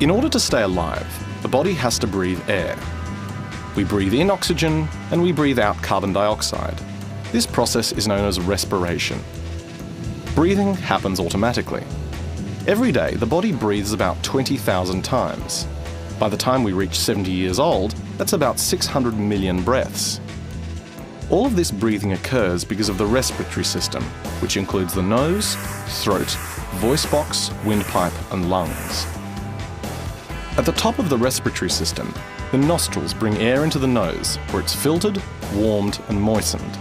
In order to stay alive, the body has to breathe air. We breathe in oxygen and we breathe out carbon dioxide. This process is known as respiration. Breathing happens automatically. Every day, the body breathes about 20,000 times. By the time we reach 70 years old, that's about 600 million breaths. All of this breathing occurs because of the respiratory system, which includes the nose, throat, voice box, windpipe, and lungs. At the top of the respiratory system, the nostrils bring air into the nose, where it's filtered, warmed, and moistened.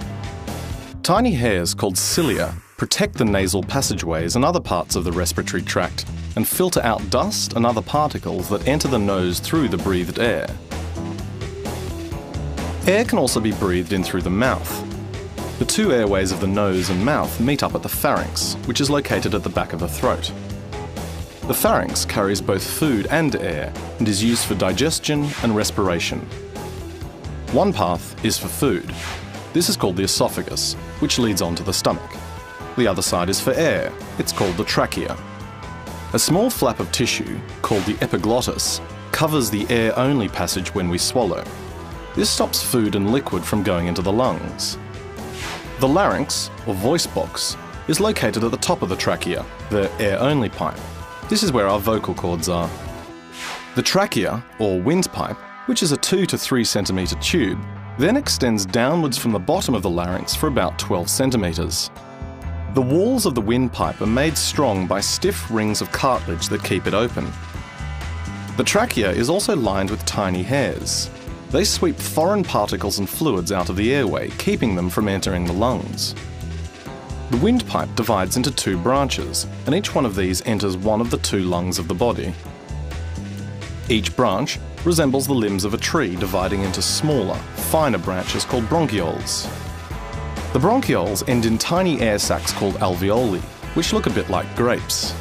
Tiny hairs called cilia protect the nasal passageways and other parts of the respiratory tract and filter out dust and other particles that enter the nose through the breathed air. Air can also be breathed in through the mouth. The two airways of the nose and mouth meet up at the pharynx, which is located at the back of the throat. The pharynx carries both food and air and is used for digestion and respiration. One path is for food. This is called the esophagus, which leads on to the stomach. The other side is for air. It's called the trachea. A small flap of tissue, called the epiglottis, covers the air-only passage when we swallow. This stops food and liquid from going into the lungs. The larynx, or voice box, is located at the top of the trachea, the air-only pipe. This is where our vocal cords are. The trachea, or windpipe, which is a 2 to 3 centimetre tube, then extends downwards from the bottom of the larynx for about 12 centimetres. The walls of the windpipe are made strong by stiff rings of cartilage that keep it open. The trachea is also lined with tiny hairs. They sweep foreign particles and fluids out of the airway, keeping them from entering the lungs. The windpipe divides into 2 branches, and each one of these enters one of the 2 lungs of the body. Each branch resembles the limbs of a tree dividing into smaller, finer branches called bronchioles. The bronchioles end in tiny air sacs called alveoli, which look a bit like grapes.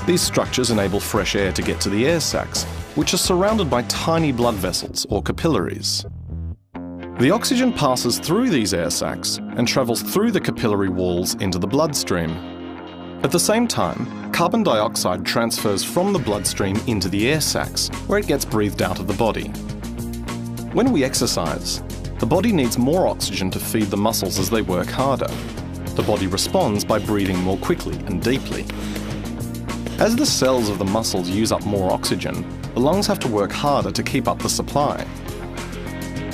These structures enable fresh air to get to the air sacs, which are surrounded by tiny blood vessels or capillaries. The oxygen passes through these air sacs and travels through the capillary walls into the bloodstream. At the same time, carbon dioxide transfers from the bloodstream into the air sacs, where it gets breathed out of the body. When we exercise, the body needs more oxygen to feed the muscles as they work harder. The body responds by breathing more quickly and deeply. As the cells of the muscles use up more oxygen, the lungs have to work harder to keep up the supply.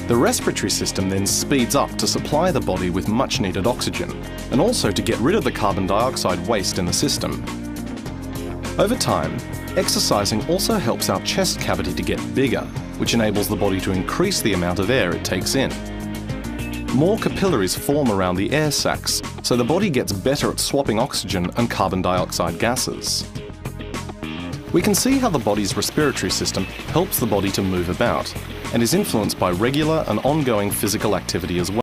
The respiratory system then speeds up to supply the body with much needed oxygen, and also to get rid of the carbon dioxide waste in the system. Over time, exercising also helps our chest cavity to get bigger, which enables the body to increase the amount of air it takes in. More capillaries form around the air sacs, so the body gets better at swapping oxygen and carbon dioxide gases. We can see how the body's respiratory system helps the body to move about, and is influenced by regular and ongoing physical activity as well.